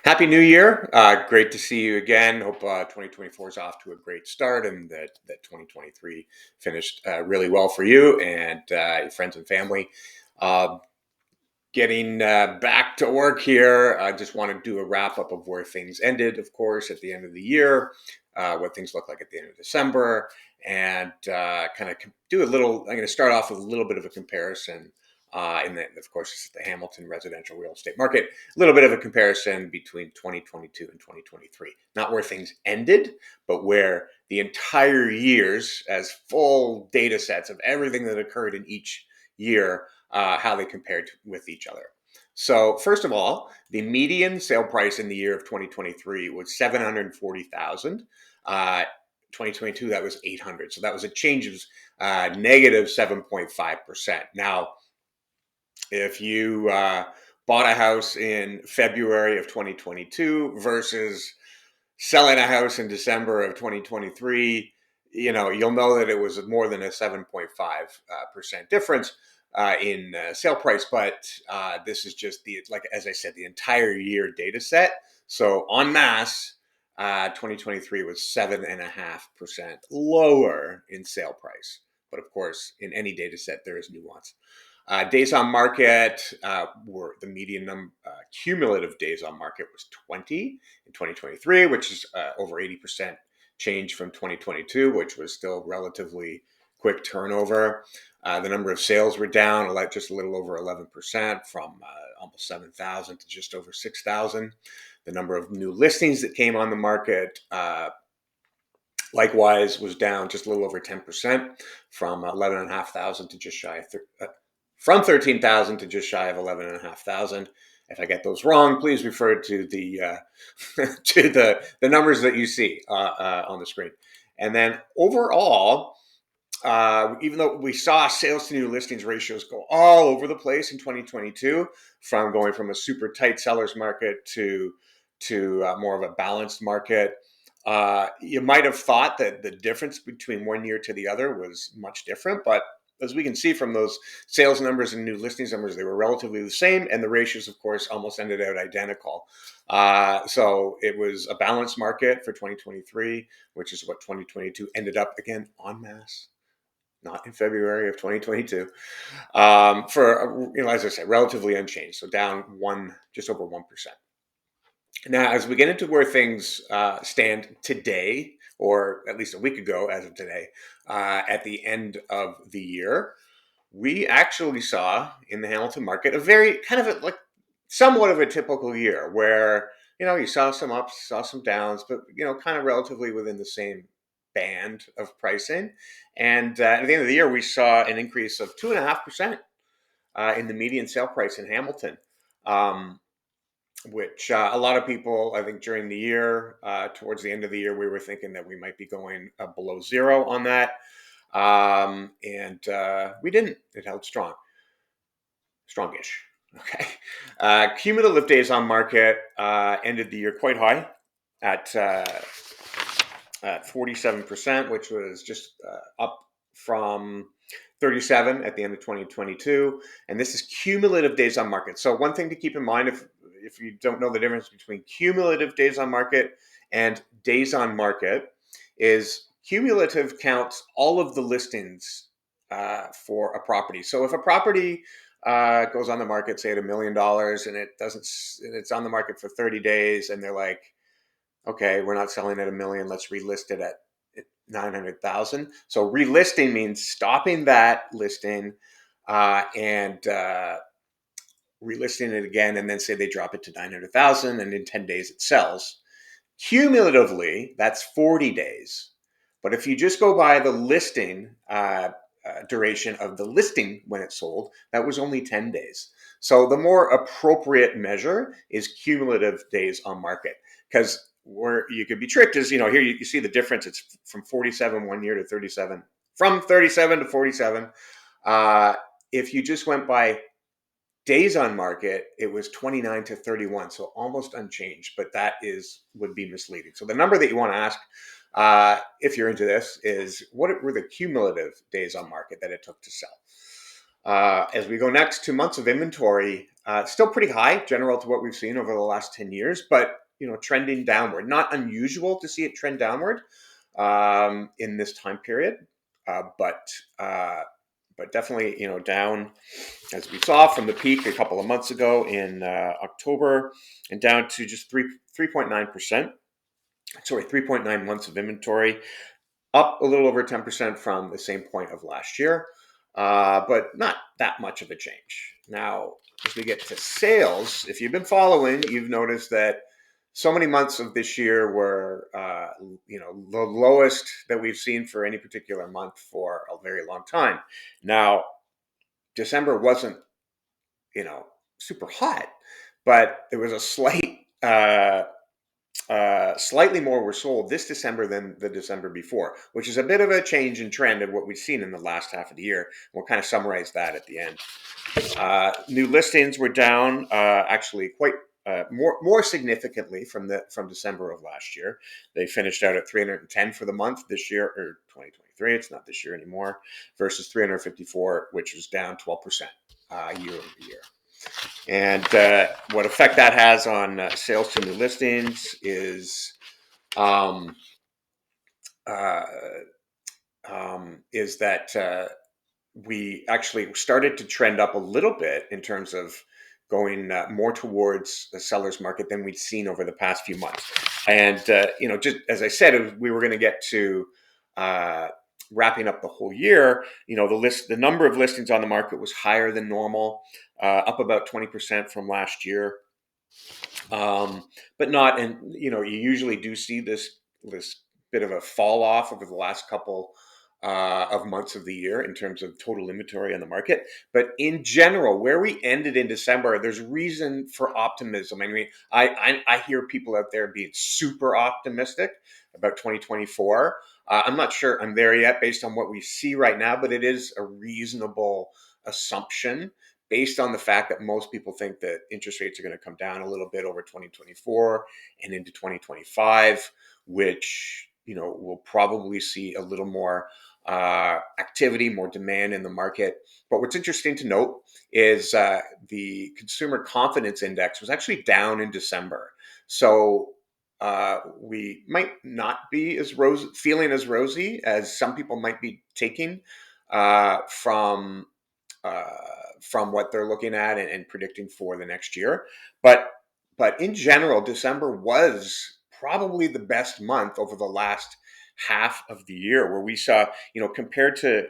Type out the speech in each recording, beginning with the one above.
Happy New Year. Great to see you again. Hope 2024 is off to a great start and that 2023 finished really well for you and your friends and family. Uh, Getting back to work here, I just want to do a wrap up of where things ended, of course, at the end of the year, what things look like at the end of December, and kind of do a little. I'm going to start off with a little bit of a comparison. And then, of course, this is the Hamilton residential real estate market. A little bit of a comparison between 2022 and 2023. Not where things ended, but where the entire years, as full data sets of everything that occurred in each year, how they compared with each other. So first of all, the median sale price in the year of 2023 was 740,000. 2022 that was 800. So that was a change of negative 7.5%. Now, if you bought a house in February of 2022 versus selling a house in December of 2023, you'll know that it was more than a 7.5% difference in sale price. But this is just like as I said, the entire year data set. So en masse, 2023 was 7.5% lower in sale price. But of course, in any data set, there is nuance. Days on market were the median cumulative days on market was 20 in 2023, which is over 80% change from 2022, which was still relatively quick turnover. The number of sales were down just a little over 11% from almost 7,000 to just over 6,000. The number of new listings that came on the market likewise was down just a little over 10% from 11,500 to just shy of from 13,000 to just shy of 11,500. If I get those wrong, please refer to the to the numbers that you see on the screen. And then overall, even though we saw sales to new listings ratios go all over the place in 2022, from going from a super tight sellers market to more of a balanced market, you might have thought that the difference between one year to the other was much different, but as we can see from those sales numbers and new listings numbers, they were relatively the same, and the ratios, of course, almost ended out identical. So it was a balanced market for 2023, which is what 2022 ended up again en masse, not in February of 2022. As I said, relatively unchanged, so down just over 1%. Now, as we get into where things stand today, or at least a week ago as of today, at the end of the year, we actually saw in the Hamilton market a very like somewhat of a typical year where, you saw some ups, saw some downs, but, kind of relatively within the same band of pricing. And at the end of the year, we saw an increase of 2.5% in the median sale price in Hamilton. Which a lot of people, I think, during the year, towards the end of the year, we were thinking that we might be going below zero on that. And we didn't. It held strongish. Okay. Cumulative days on market ended the year quite high at 47%, which was just up from 37 at the end of 2022. And this is cumulative days on market. So one thing to keep in mind, if you don't know the difference between cumulative days on market and days on market, is cumulative counts all of the listings for a property. So if a property goes on the market, say at $1 million, and it's on the market for 30 days, and they're like, okay, we're not selling at $1 million, let's relist it at 900,000. So relisting means stopping that listing and relisting it again, and then say they drop it to 900,000, and in 10 days it sells. Cumulatively, that's 40 days. But if you just go by the listing duration of the listing when it sold, that was only 10 days. So the more appropriate measure is cumulative days on market, because where you could be tricked is, here you see the difference. It's from 47 one year to 37, from 37 to 47. If you just went by days on market, it was 29 to 31, so almost unchanged, but that would be misleading. So the number that you want to ask, if you're into this, is what were the cumulative days on market that it took to sell? As we go next to months of inventory, Still pretty high, general to what we've seen over the last 10 years, but trending downward. Not unusual to see it trend downward in this time period, but definitely down as we saw from the peak a couple of months ago in October, and down to just 3.9%. Sorry, 3.9 months of inventory, up a little over 10% from the same point of last year, but not that much of a change. Now, as we get to sales, if you've been following, you've noticed that so many months of this year were, the lowest that we've seen for any particular month for a very long time. Now, December wasn't, super hot, but there was a slightly more were sold this December than the December before, which is a bit of a change in trend of what we've seen in the last half of the year. We'll kind of summarize that at the end. New listings were down, actually quite more significantly from December of last year. They finished out at 310 for the month this year, or 2023. It's not this year anymore, versus 354, which was down 12% year over year. And what effect that has on sales to new listings is that we actually started to trend up a little bit in terms of going more towards the seller's market than we'd seen over the past few months. And just as I said, we were going to get to wrapping up the whole year. The number of listings on the market was higher than normal, up about 20% from last year. But not, and you usually do see this bit of a fall off over the last couple of months of the year in terms of total inventory on the market. But in general, where we ended in December, there's reason for optimism. I mean, I hear people out there being super optimistic about 2024. I'm not sure I'm there yet based on what we see right now, but it is a reasonable assumption based on the fact that most people think that interest rates are going to come down a little bit over 2024 and into 2025, which we'll probably see a little more activity, more demand in the market. But what's interesting to note is the consumer confidence index was actually down in December. So we might not be feeling as rosy as some people might be taking from what they're looking at and predicting for the next year. But in general, December was probably the best month over the last half of the year, where we saw, compared to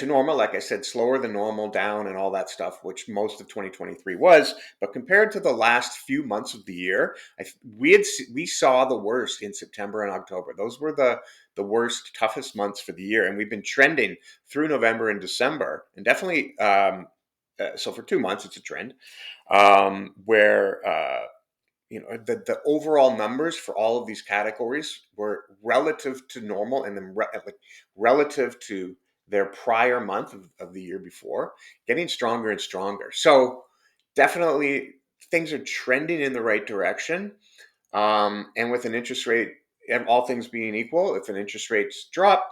normal, like I said, slower than normal, down and all that stuff, which most of 2023 was. But compared to the last few months of the year, we saw the worst in September and October. Those were the worst, toughest months for the year, and we've been trending through November and December, and definitely. So for 2 months, it's a trend where the overall numbers for all of these categories were relative to normal, and then relative to their prior month of the year before, getting stronger and stronger. So definitely things are trending in the right direction. And with an interest rate, and all things being equal, if an interest rates drop,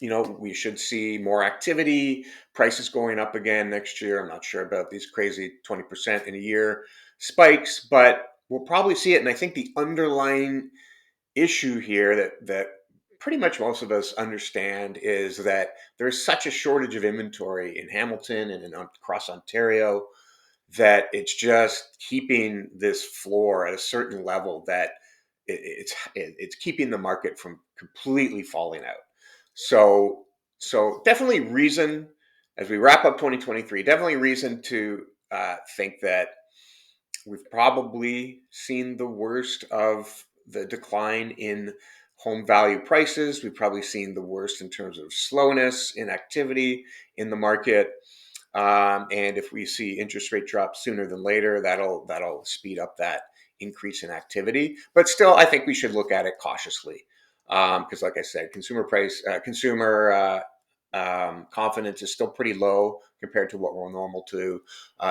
we should see more activity, prices going up again next year. I'm not sure about these crazy 20% in a year spikes, but we'll probably see it. And I think the underlying issue here that pretty much most of us understand is that there's such a shortage of inventory in Hamilton and across Ontario that it's just keeping this floor at a certain level that it's keeping the market from completely falling out. So definitely reason, as we wrap up 2023, definitely reason to think that we've probably seen the worst of the decline in home value prices. We've probably seen the worst in terms of slowness in activity in the market. And if we see interest rate drops sooner than later, that'll speed up that increase in activity. But still, I think we should look at it cautiously. Because like I said, consumer confidence is still pretty low compared to what we're normal to.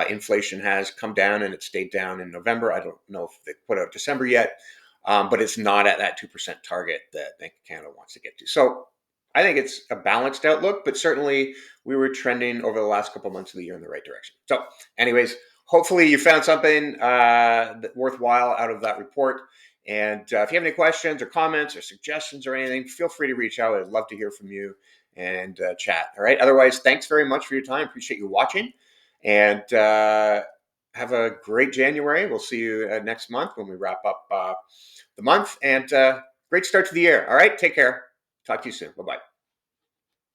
Inflation has come down, and it stayed down in November. I don't know if they put out December yet, but it's not at that 2% target that Bank of Canada wants to get to. So I think it's a balanced outlook, but certainly we were trending over the last couple of months of the year in the right direction. So, anyways, hopefully you found something worthwhile out of that report. And if you have any questions or comments or suggestions or anything, feel free to reach out. I'd love to hear from you and chat. All right. Otherwise, thanks very much for your time. Appreciate you watching. And have a great January. We'll see you next month when we wrap up the month. And great start to the year. All right. Take care. Talk to you soon. Bye bye.